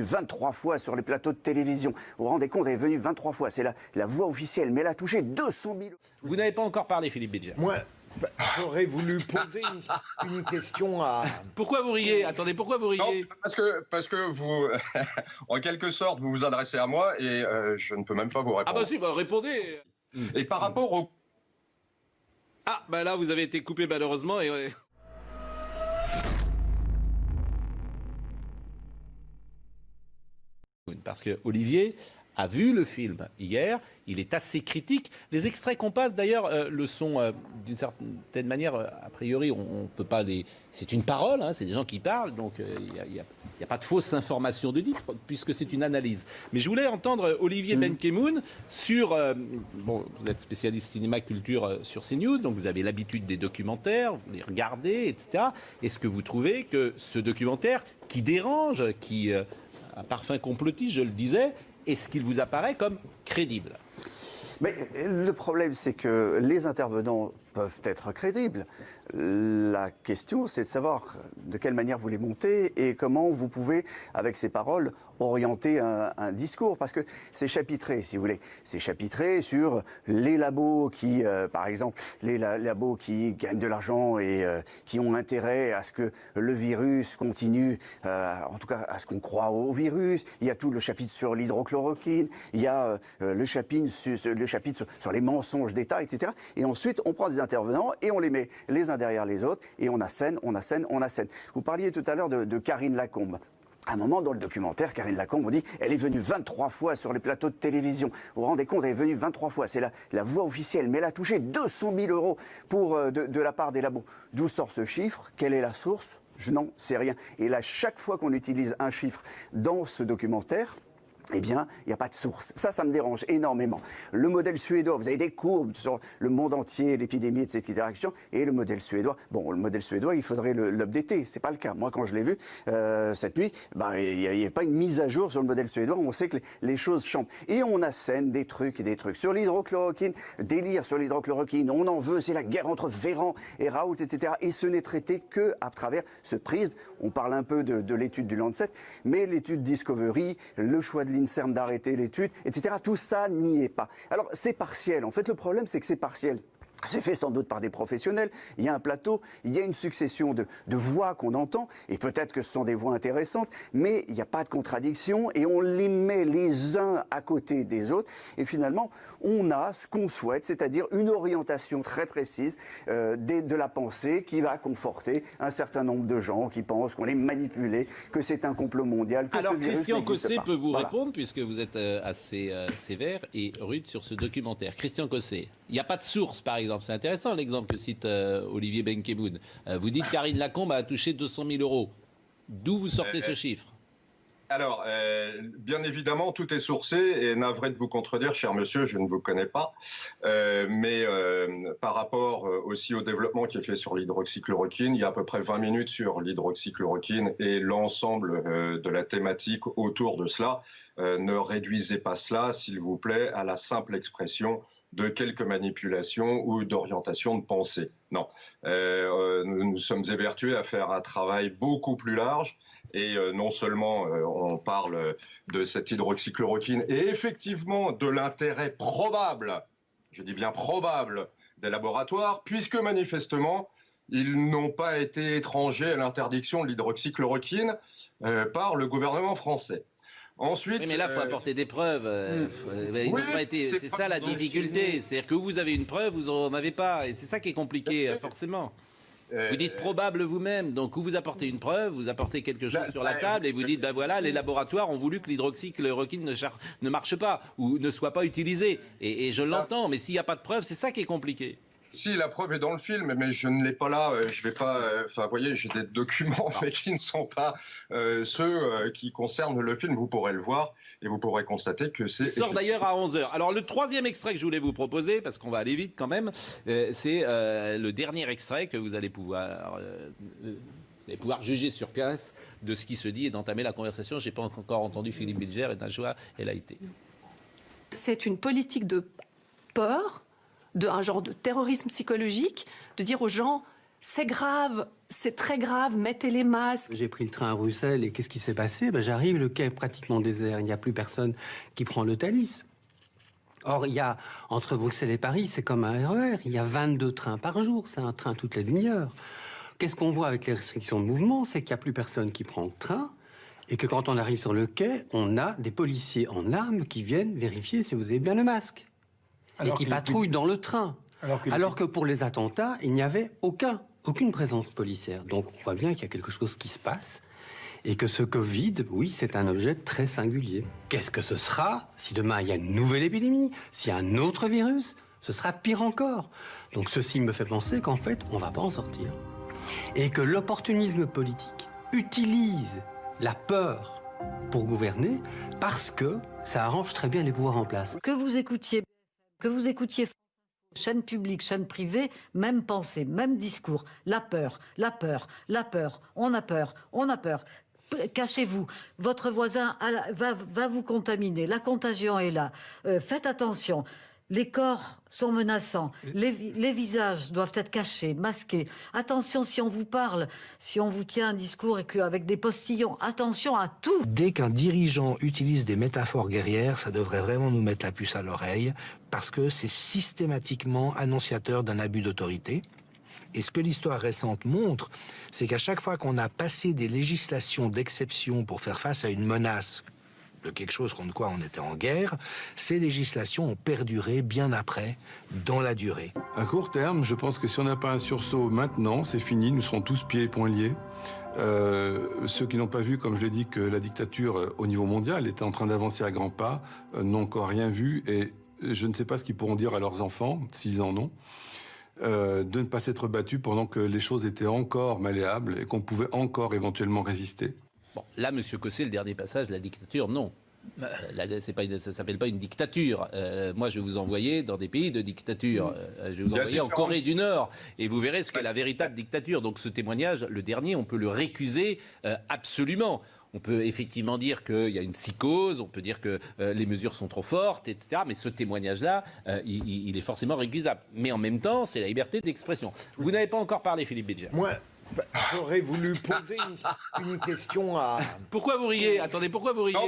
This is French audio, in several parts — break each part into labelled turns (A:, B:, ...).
A: 23 fois sur les plateaux de télévision. Vous vous rendez compte, elle est venue 23 fois. C'est la voix officielle, mais elle a touché 200 000...
B: Vous n'avez pas encore parlé, Philippe Bilger.
C: Moi, j'aurais voulu poser une question à...
B: Pourquoi vous riez? Attendez, pourquoi vous riez?
D: Non, parce que vous, en quelque sorte, vous vous adressez à moi et je ne peux même pas vous répondre.
B: Ah bah si, bah répondez.
D: Et par rapport au...
B: Ah bah là, vous avez été coupé malheureusement et... Parce que Olivier a vu le film hier, il est assez critique. Les extraits qu'on passe d'ailleurs le sont d'une certaine manière, a priori, on peut pas les... C'est une parole, hein, c'est des gens qui parlent, donc il n'y a pas de fausse information de dit, puisque c'est une analyse. Mais je voulais entendre Olivier Benkemoun sur... bon, vous êtes spécialiste cinéma culture sur CNews, donc vous avez l'habitude des documentaires, vous les regardez, etc. Est-ce que vous trouvez que ce documentaire qui dérange, qui... un parfum complotiste, je le disais, est-ce qu'il vous apparaît comme crédible?
A: Mais le problème, c'est que les intervenants peuvent être crédibles. La question, c'est de savoir de quelle manière vous les montez et comment vous pouvez, avec ces paroles, orienter un discours. Parce que c'est chapitré, si vous voulez. C'est chapitré sur les labos qui, par exemple, les labos qui gagnent de l'argent et qui ont intérêt à ce que le virus continue, en tout cas à ce qu'on croit au virus. Il y a tout le chapitre sur l'hydrochloroquine, il y a le chapitre sur les mensonges d'État, etc. Et ensuite, on prend des intervenants et on les met les uns derrière les autres et on assène. Vous parliez tout à l'heure de Karine Lacombe. À un moment dans le documentaire, Karine Lacombe, on dit elle est venue 23 fois sur les plateaux de télévision. Vous vous rendez compte, elle est venue 23 fois. C'est la voix officielle, mais elle a touché 200 000 euros de la part des labos. D'où sort ce chiffre? Quelle est la source? Je n'en sais rien. Et là, chaque fois qu'on utilise un chiffre dans ce documentaire, eh bien, il n'y a pas de source. Ça me dérange énormément. Le modèle suédois, vous avez des courbes sur le monde entier, l'épidémie, etc. Et le modèle suédois, bon, le modèle suédois, il faudrait l'updater. C'est pas le cas. Moi, quand je l'ai vu cette nuit, ben, il n'y a pas une mise à jour sur le modèle suédois. On sait que les choses changent. Et on assène des trucs et des trucs. Sur l'hydrochloroquine, délire sur l'hydrochloroquine, on en veut, c'est la guerre entre Véran et Raoult, etc. Et ce n'est traité qu'à travers ce prisme. On parle un peu de l'étude du Lancet, mais l'étude Discovery, le choix de l'INSERM d'arrêter l'étude, etc. Tout ça n'y est pas. Alors, c'est partiel. En fait, le problème, c'est que c'est partiel. C'est fait sans doute par des professionnels. Il y a un plateau, il y a une succession de voix qu'on entend, et peut-être que ce sont des voix intéressantes, mais il n'y a pas de contradiction, et on les met les uns à côté des autres, et finalement, on a ce qu'on souhaite, c'est-à-dire une orientation très précise de la pensée qui va conforter un certain nombre de gens qui pensent qu'on est manipulé, que c'est un complot mondial, que
B: alors,
A: ce virus
B: Christian
A: n'existe
B: Cosset
A: pas.
B: peut vous
A: Voilà.
B: répondre, puisque vous êtes assez sévère et rude sur ce documentaire. Christian Cosset, il n'y a pas de source, par exemple. C'est intéressant l'exemple que cite Olivier Benkemoun. Vous dites Karine Lacombe a touché 200 000 euros. D'où vous sortez ce chiffre?
D: Alors, bien évidemment, tout est sourcé et navré de vous contredire, cher monsieur, je ne vous connais pas. Mais par rapport aussi au développement qui est fait sur l'hydroxychloroquine, il y a à peu près 20 minutes sur l'hydroxychloroquine et l'ensemble de la thématique autour de cela. Ne réduisez pas cela, s'il vous plaît, à la simple expression de quelques manipulations ou d'orientation de pensée. Non. Nous sommes évertués à faire un travail beaucoup plus large. Et non seulement on parle de cette hydroxychloroquine et effectivement de l'intérêt probable, je dis bien probable, des laboratoires, puisque manifestement, ils n'ont pas été étrangers à l'interdiction de l'hydroxychloroquine par le gouvernement français. Ensuite,
B: oui, mais là, il faut apporter des preuves.
D: Oui,
B: c'est ça la difficulté. C'est-à-dire que vous avez une preuve, vous n'en avez pas. Et c'est ça qui est compliqué, forcément. Vous dites probable vous-même, donc vous apportez une preuve, vous apportez quelque chose sur la table et vous dites, ben voilà, les laboratoires ont voulu que l'hydroxychloroquine ne marche pas ou ne soit pas utilisée. Et je l'entends, mais s'il n'y a pas de preuve, c'est ça qui est compliqué.
D: Si, la preuve est dans le film, mais je ne l'ai pas là. Je vais pas. Enfin, vous voyez, j'ai des documents, mais qui ne sont pas ceux qui concernent le film. Vous pourrez le voir et vous pourrez constater que c'est.
B: Il sort d'ailleurs à 11h. Alors, le troisième extrait que je voulais vous proposer, parce qu'on va aller vite quand même, c'est le dernier extrait que vous allez pouvoir juger sur place de ce qui se dit et d'entamer la conversation. Je n'ai pas encore entendu Philippe Bilger et Najwa El Haïty.
E: C'est une politique de peur, un genre de terrorisme psychologique, de dire aux gens C'est grave, c'est très grave, mettez les masques.
F: J'ai pris le train à Bruxelles et qu'est-ce qui s'est passé? J'arrive, le quai est pratiquement désert, il n'y a plus personne qui prend le Thalys. Or, il y a, entre Bruxelles et Paris, c'est comme un RER, il y a 22 trains par jour, c'est un train toutes les demi-heures. Qu'est-ce qu'on voit avec les restrictions de mouvement? C'est qu'il n'y a plus personne qui prend le train et que quand on arrive sur le quai, on a des policiers en armes qui viennent vérifier si vous avez bien le masque et qui patrouillent dans le train. Alors que pour les attentats, il n'y avait aucune présence policière. Donc on voit bien qu'il y a quelque chose qui se passe et que ce Covid, oui, c'est un objet très singulier. Qu'est-ce que ce sera si demain il y a une nouvelle épidémie, s'il y a un autre virus? Ce sera pire encore. Donc ceci me fait penser qu'en fait, on ne va pas en sortir. Et que l'opportunisme politique utilise la peur pour gouverner parce que ça arrange très bien les pouvoirs en place.
G: Que vous écoutiez chaîne publique, chaîne privée, même pensée, même discours. La peur, la peur, la peur. On a peur, on a peur. Cachez-vous. Votre voisin va vous contaminer. La contagion est là. Faites attention. Les corps sont menaçants. Les visages doivent être cachés, masqués. Attention si on vous parle, si on vous tient un discours et qu'avec des postillons, attention à tout.
H: Dès qu'un dirigeant utilise des métaphores guerrières, ça devrait vraiment nous mettre la puce à l'oreille, parce que c'est systématiquement annonciateur d'un abus d'autorité. Et ce que l'histoire récente montre, c'est qu'à chaque fois qu'on a passé des législations d'exception pour faire face à une menace de quelque chose contre quoi on était en guerre, ces législations ont perduré bien après, dans la durée.
I: À court terme, je pense que si on n'a pas un sursaut maintenant, c'est fini, nous serons tous pieds et poings liés. Ceux qui n'ont pas vu, comme je l'ai dit, que la dictature au niveau mondial était en train d'avancer à grands pas, n'ont encore rien vu, et je ne sais pas ce qu'ils pourront dire à leurs enfants, s'ils en ont, de ne pas s'être battus pendant que les choses étaient encore malléables et qu'on pouvait encore éventuellement résister.
B: Bon, là, Monsieur Cossé, le dernier passage, la dictature, non. Ça ne s'appelle pas une dictature. Moi, je vais vous envoyer dans des pays de dictature. Je vais vous envoyer en Corée du Nord. Et vous verrez ce qu'est la véritable dictature. Donc ce témoignage, le dernier, on peut le récuser absolument. On peut effectivement dire qu'il y a une psychose, on peut dire que les mesures sont trop fortes, etc. Mais ce témoignage-là, il est forcément récusable. Mais en même temps, c'est la liberté d'expression. Vous n'avez pas encore parlé, Philippe Bilger.
C: Moi, j'aurais voulu poser une question à...
B: Pourquoi vous riez? Attendez, pourquoi vous riez?
D: Non,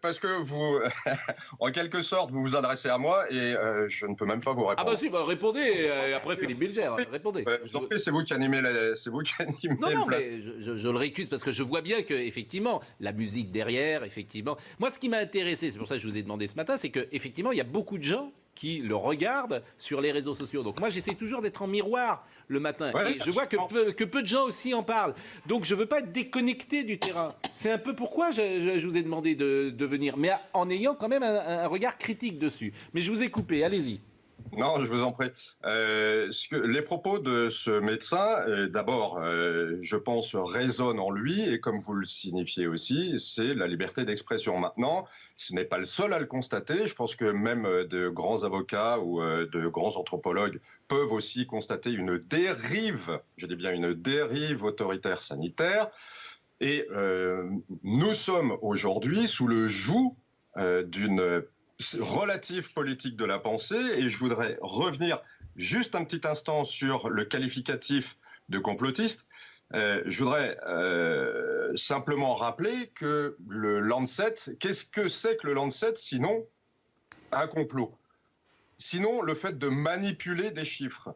D: parce que vous, en quelque sorte, vous vous adressez à moi et je ne peux même pas vous répondre.
B: Ah bah si, répondez, après Philippe Bilger, répondez.
D: Je vous en prie, c'est vous qui animez
B: Non, mais je le récuse parce que je vois bien que, effectivement, la musique derrière, effectivement... Moi, ce qui m'a intéressé, c'est pour ça que je vous ai demandé ce matin, c'est qu'effectivement, il y a beaucoup de gens qui le regardent sur les réseaux sociaux. Donc moi, j'essaie toujours d'être en miroir le matin. Ouais, et je vois que peu de gens aussi en parlent. Donc je ne veux pas être déconnecté du terrain. C'est un peu pourquoi je vous ai demandé de venir, mais en ayant quand même un regard critique dessus. Mais je vous ai coupé, allez-y.
D: Non, je vous en prie. Les propos de ce médecin, d'abord, je pense, résonnent en lui, et comme vous le signifiez aussi, c'est la liberté d'expression. Maintenant, ce n'est pas le seul à le constater. Je pense que même de grands avocats ou de grands anthropologues peuvent aussi constater une dérive, je dis bien une dérive autoritaire sanitaire. Et nous sommes aujourd'hui sous le joug d'une relative politique de la pensée, et je voudrais revenir juste un petit instant sur le qualificatif de complotiste. Je voudrais simplement rappeler que le Lancet, qu'est-ce que c'est que le Lancet sinon un complot? Sinon le fait de manipuler des chiffres.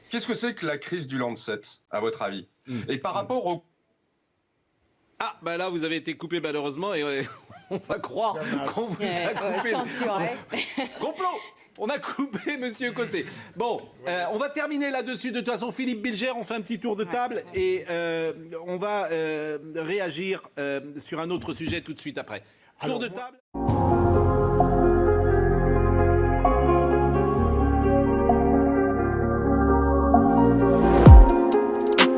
D: Qu'est-ce que c'est que la crise du Lancet, à votre avis? Et par rapport au...
B: Ah, bah là, vous avez été coupé malheureusement, et on va croire qu'on vous a coupé.
E: Censuré.
B: Complot! On a coupé Monsieur Cossé. Bon, on va terminer là-dessus. De toute façon, Philippe Bilger, on fait un petit tour de table et on va réagir sur un autre sujet tout de suite après. Tour de table.